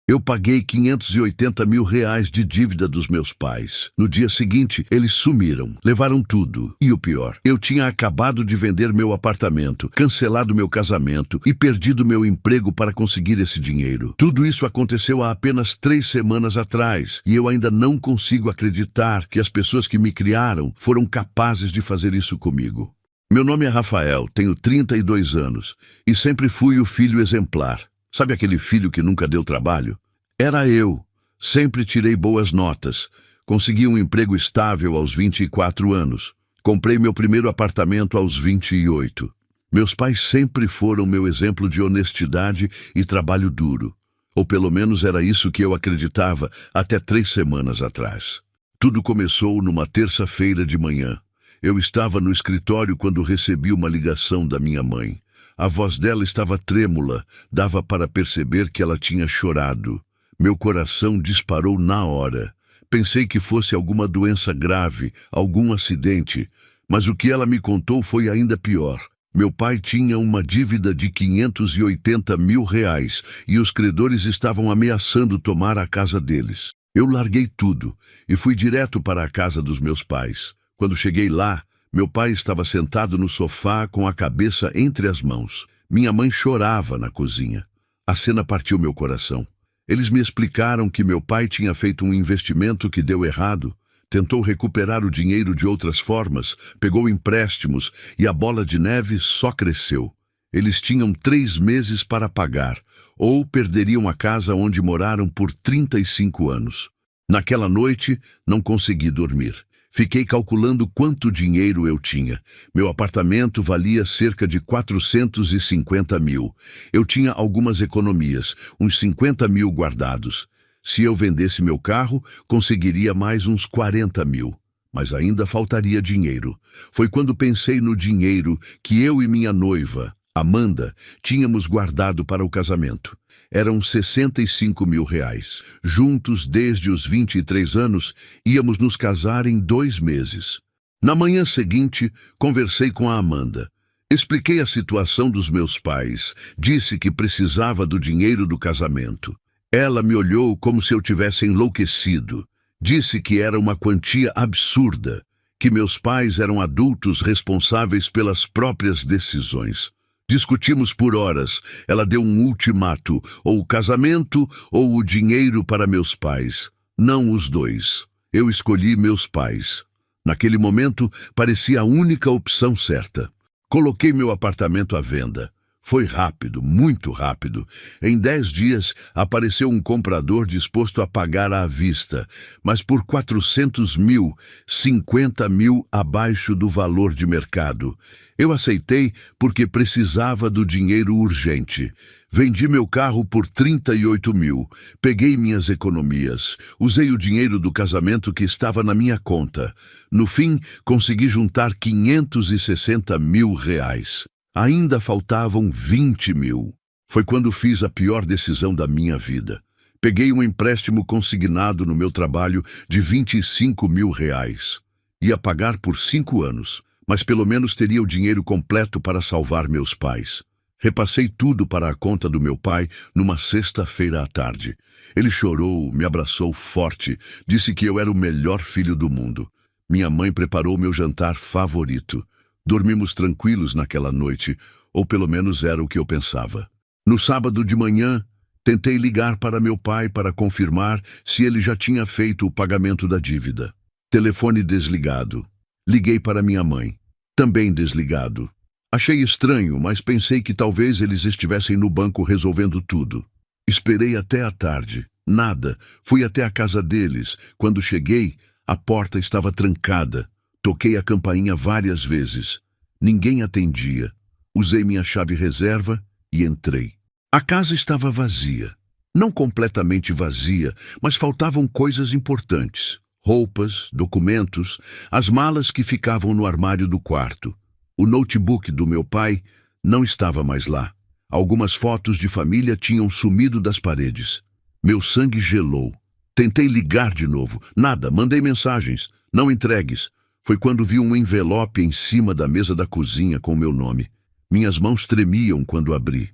Eu paguei 580 mil reais de dívida dos meus pais. No dia seguinte, eles sumiram, levaram tudo. E o pior, eu tinha acabado de vender meu apartamento, cancelado meu casamento e perdido meu emprego para conseguir esse dinheiro. Tudo isso aconteceu há apenas 3 semanas atrás e eu ainda não consigo acreditar que as pessoas que me criaram foram capazes de fazer isso comigo. Meu nome é Rafael, tenho 32 anos e sempre fui o filho exemplar. Sabe aquele filho que nunca deu trabalho? Era eu. Sempre tirei boas notas. Consegui um emprego estável aos 24 anos. Comprei meu primeiro apartamento aos 28. Meus pais sempre foram meu exemplo de honestidade e trabalho duro. Ou pelo menos era isso que eu acreditava até 3 semanas atrás. Tudo começou numa terça-feira de manhã. Eu estava no escritório quando recebi uma ligação da minha mãe. A voz dela estava trêmula, dava para perceber que ela tinha chorado. Meu coração disparou na hora. Pensei que fosse alguma doença grave, algum acidente, mas o que ela me contou foi ainda pior. Meu pai tinha uma dívida de 580 mil reais e os credores estavam ameaçando tomar a casa deles. Eu larguei tudo e fui direto para a casa dos meus pais. Quando cheguei lá, meu pai estava sentado no sofá com a cabeça entre as mãos. Minha mãe chorava na cozinha. A cena partiu meu coração. Eles me explicaram que meu pai tinha feito um investimento que deu errado, tentou recuperar o dinheiro de outras formas, pegou empréstimos e a bola de neve só cresceu. Eles tinham 3 meses para pagar, ou perderiam a casa onde moraram por 35 anos. Naquela noite, não consegui dormir. Fiquei calculando quanto dinheiro eu tinha. Meu apartamento valia cerca de 450 mil. Eu tinha algumas economias, uns 50 mil guardados. Se eu vendesse meu carro, conseguiria mais uns 40 mil. Mas ainda faltaria dinheiro. Foi quando pensei no dinheiro que eu e minha noiva, Amanda, tínhamos guardado para o casamento. Eram 65 mil reais. Juntos, desde os 23 anos, íamos nos casar em 2 meses. Na manhã seguinte, conversei com a Amanda. Expliquei a situação dos meus pais. Disse que precisava do dinheiro do casamento. Ela me olhou como se eu tivesse enlouquecido. Disse que era uma quantia absurda, que meus pais eram adultos responsáveis pelas próprias decisões. Discutimos por horas. Ela deu um ultimato, ou o casamento ou o dinheiro para meus pais. Não os dois. Eu escolhi meus pais. Naquele momento, parecia a única opção certa. Coloquei meu apartamento à venda. Foi rápido, muito rápido. Em 10 dias, apareceu um comprador disposto a pagar à vista, mas por 400 mil, 50 mil abaixo do valor de mercado. Eu aceitei porque precisava do dinheiro urgente. Vendi meu carro por 38 mil. Peguei minhas economias. Usei o dinheiro do casamento que estava na minha conta. No fim, consegui juntar 560 mil reais. Ainda faltavam 20 mil. Foi quando fiz a pior decisão da minha vida. Peguei um empréstimo consignado no meu trabalho de 25 mil reais. Ia pagar por 5 anos, mas pelo menos teria o dinheiro completo para salvar meus pais. Repassei tudo para a conta do meu pai numa sexta-feira à tarde. Ele chorou, me abraçou forte, disse que eu era o melhor filho do mundo. Minha mãe preparou meu jantar favorito. Dormimos tranquilos naquela noite, ou pelo menos era o que eu pensava. No sábado de manhã, tentei ligar para meu pai para confirmar se ele já tinha feito o pagamento da dívida. Telefone desligado. Liguei para minha mãe. Também desligado. Achei estranho, mas pensei que talvez eles estivessem no banco resolvendo tudo. Esperei até a tarde. Nada. Fui até a casa deles. Quando cheguei, a porta estava trancada. Toquei a campainha várias vezes. Ninguém atendia. Usei minha chave reserva e entrei. A casa estava vazia. Não completamente vazia, mas faltavam coisas importantes. Roupas, documentos, as malas que ficavam no armário do quarto. O notebook do meu pai não estava mais lá. Algumas fotos de família tinham sumido das paredes. Meu sangue gelou. Tentei ligar de novo. Nada. Mandei mensagens. Não entregues. Foi quando vi um envelope em cima da mesa da cozinha com meu nome. Minhas mãos tremiam quando abri.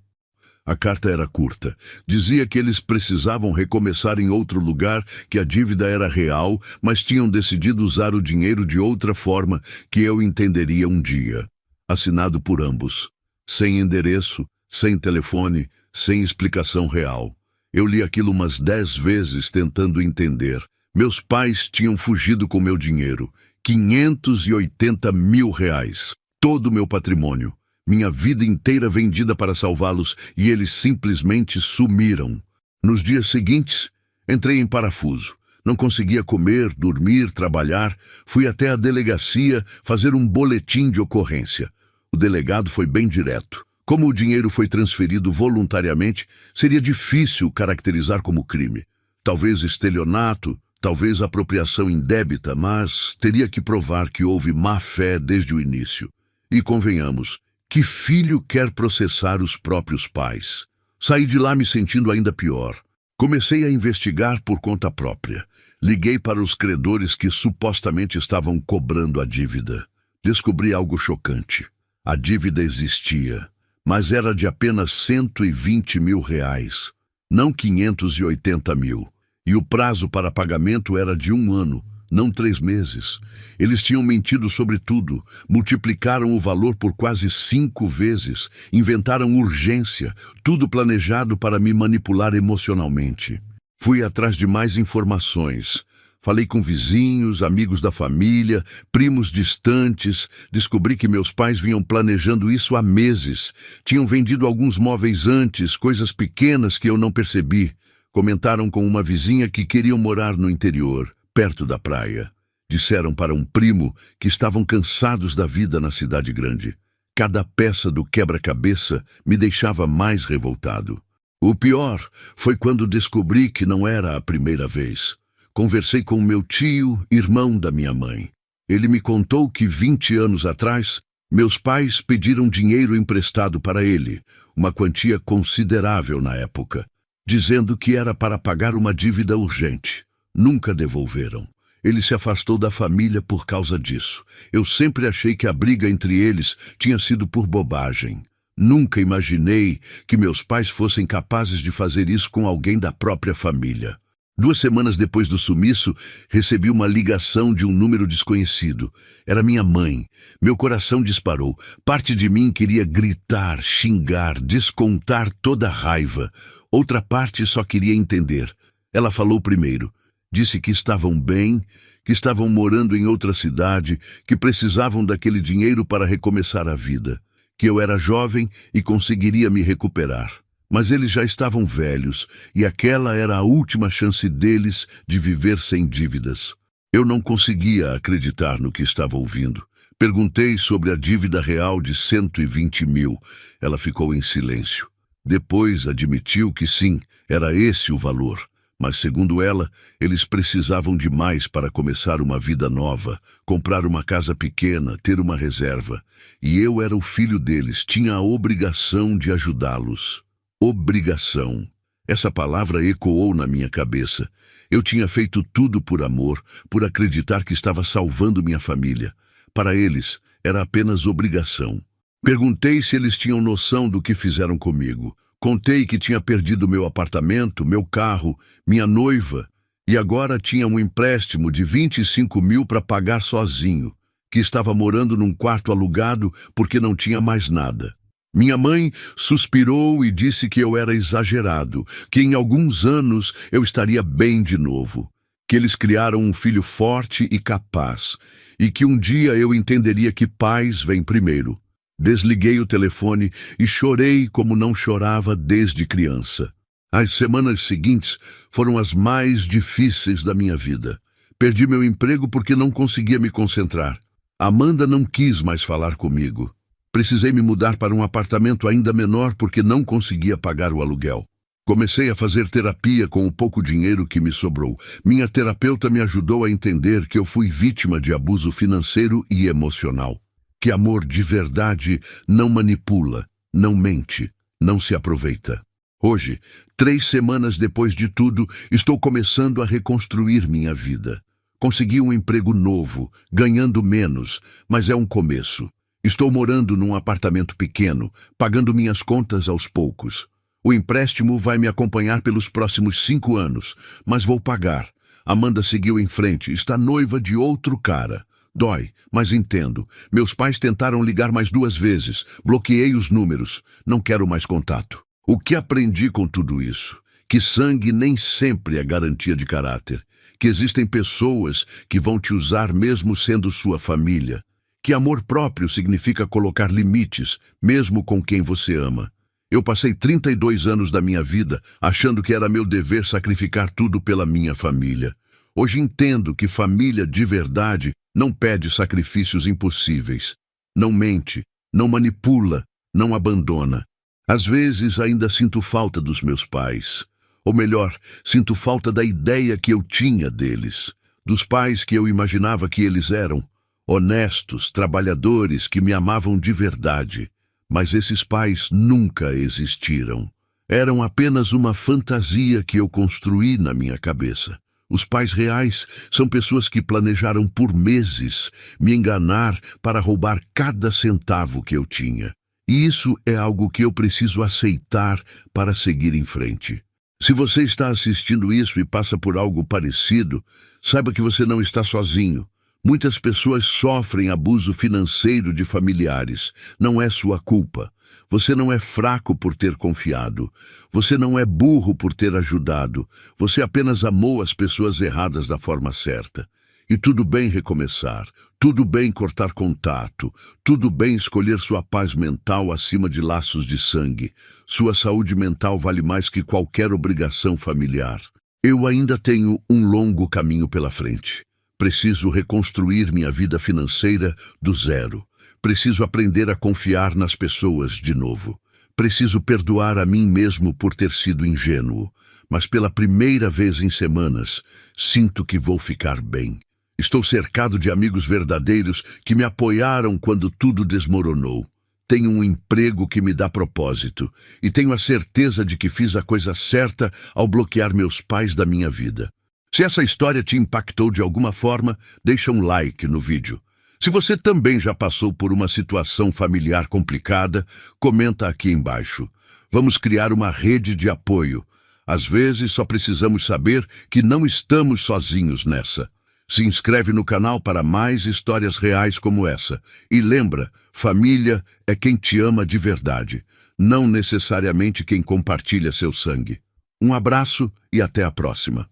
A carta era curta. Dizia que eles precisavam recomeçar em outro lugar, que a dívida era real, mas tinham decidido usar o dinheiro de outra forma que eu entenderia um dia. Assinado por ambos. Sem endereço, sem telefone, sem explicação real. Eu li aquilo umas 10 vezes tentando entender. Meus pais tinham fugido com meu dinheiro. 580 mil reais. Todo o meu patrimônio. Minha vida inteira vendida para salvá-los e eles simplesmente sumiram. Nos dias seguintes, entrei em parafuso. Não conseguia comer, dormir, trabalhar. Fui até a delegacia fazer um boletim de ocorrência. O delegado foi bem direto. Como o dinheiro foi transferido voluntariamente, seria difícil caracterizar como crime. Talvez estelionato, talvez apropriação indébita, mas teria que provar que houve má-fé desde o início. E convenhamos, que filho quer processar os próprios pais? Saí de lá me sentindo ainda pior. Comecei a investigar por conta própria. Liguei para os credores que supostamente estavam cobrando a dívida. Descobri algo chocante. A dívida existia, mas era de apenas 120 mil reais, não 580 mil. E o prazo para pagamento era de 1 ano, não 3 meses. Eles tinham mentido sobre tudo, multiplicaram o valor por quase 5 vezes, inventaram urgência, tudo planejado para me manipular emocionalmente. Fui atrás de mais informações. Falei com vizinhos, amigos da família, primos distantes. Descobri que meus pais vinham planejando isso há meses. Tinham vendido alguns móveis antes, coisas pequenas que eu não percebi. Comentaram com uma vizinha que queriam morar no interior, perto da praia. Disseram para um primo que estavam cansados da vida na cidade grande. Cada peça do quebra-cabeça me deixava mais revoltado. O pior foi quando descobri que não era a primeira vez. Conversei com meu tio, irmão da minha mãe. Ele me contou que 20 anos atrás, meus pais pediram dinheiro emprestado para ele, uma quantia considerável na época, dizendo que era para pagar uma dívida urgente. Nunca devolveram. Ele se afastou da família por causa disso. Eu sempre achei que a briga entre eles tinha sido por bobagem. Nunca imaginei que meus pais fossem capazes de fazer isso com alguém da própria família. 2 semanas depois do sumiço, recebi uma ligação de um número desconhecido. Era minha mãe. Meu coração disparou. Parte de mim queria gritar, xingar, descontar toda a raiva. Outra parte só queria entender. Ela falou primeiro. Disse que estavam bem, que estavam morando em outra cidade, que precisavam daquele dinheiro para recomeçar a vida. Que eu era jovem e conseguiria me recuperar. Mas eles já estavam velhos, e aquela era a última chance deles de viver sem dívidas. Eu não conseguia acreditar no que estava ouvindo. Perguntei sobre a dívida real de 120 mil. Ela ficou em silêncio. Depois admitiu que sim, era esse o valor. Mas, segundo ela, eles precisavam de mais para começar uma vida nova, comprar uma casa pequena, ter uma reserva. E eu era o filho deles, tinha a obrigação de ajudá-los. Obrigação. Essa palavra ecoou na minha cabeça. Eu tinha feito tudo por amor, por acreditar que estava salvando minha família. Para eles, era apenas obrigação. Perguntei se eles tinham noção do que fizeram comigo. Contei que tinha perdido meu apartamento, meu carro, minha noiva, e agora tinha um empréstimo de 25 mil para pagar sozinho, que estava morando num quarto alugado porque não tinha mais nada. Minha mãe suspirou e disse que eu era exagerado, que em alguns anos eu estaria bem de novo, que eles criaram um filho forte e capaz, e que um dia eu entenderia que pais vêm primeiro. Desliguei o telefone e chorei como não chorava desde criança. As semanas seguintes foram as mais difíceis da minha vida. Perdi meu emprego porque não conseguia me concentrar. Amanda não quis mais falar comigo. Precisei me mudar para um apartamento ainda menor porque não conseguia pagar o aluguel. Comecei a fazer terapia com o pouco dinheiro que me sobrou. Minha terapeuta me ajudou a entender que eu fui vítima de abuso financeiro e emocional. Que amor de verdade não manipula, não mente, não se aproveita. Hoje, 3 semanas depois de tudo, estou começando a reconstruir minha vida. Consegui um emprego novo, ganhando menos, mas é um começo. Estou morando num apartamento pequeno, pagando minhas contas aos poucos. O empréstimo vai me acompanhar pelos próximos 5 anos, mas vou pagar. Amanda seguiu em frente. Está noiva de outro cara. Dói, mas entendo. Meus pais tentaram ligar mais 2 vezes. Bloqueei os números. Não quero mais contato. O que aprendi com tudo isso? Que sangue nem sempre é garantia de caráter. Que existem pessoas que vão te usar mesmo sendo sua família. Que amor próprio significa colocar limites, mesmo com quem você ama. Eu passei 32 anos da minha vida achando que era meu dever sacrificar tudo pela minha família. Hoje entendo que família de verdade não pede sacrifícios impossíveis. Não mente, não manipula, não abandona. Às vezes ainda sinto falta dos meus pais. Ou melhor, sinto falta da ideia que eu tinha deles. Dos pais que eu imaginava que eles eram. Honestos, trabalhadores que me amavam de verdade. Mas esses pais nunca existiram. Eram apenas uma fantasia que eu construí na minha cabeça. Os pais reais são pessoas que planejaram por meses me enganar para roubar cada centavo que eu tinha. E isso é algo que eu preciso aceitar para seguir em frente. Se você está assistindo isso e passa por algo parecido, saiba que você não está sozinho. Muitas pessoas sofrem abuso financeiro de familiares. Não é sua culpa. Você não é fraco por ter confiado. Você não é burro por ter ajudado. Você apenas amou as pessoas erradas da forma certa. E tudo bem recomeçar. Tudo bem cortar contato. Tudo bem escolher sua paz mental acima de laços de sangue. Sua saúde mental vale mais que qualquer obrigação familiar. Eu ainda tenho um longo caminho pela frente. Preciso reconstruir minha vida financeira do zero. Preciso aprender a confiar nas pessoas de novo. Preciso perdoar a mim mesmo por ter sido ingênuo. Mas pela primeira vez em semanas, sinto que vou ficar bem. Estou cercado de amigos verdadeiros que me apoiaram quando tudo desmoronou. Tenho um emprego que me dá propósito. E tenho a certeza de que fiz a coisa certa ao bloquear meus pais da minha vida. Se essa história te impactou de alguma forma, deixa um like no vídeo. Se você também já passou por uma situação familiar complicada, comenta aqui embaixo. Vamos criar uma rede de apoio. Às vezes só precisamos saber que não estamos sozinhos nessa. Se inscreve no canal para mais histórias reais como essa. E lembra, família é quem te ama de verdade, não necessariamente quem compartilha seu sangue. Um abraço e até a próxima.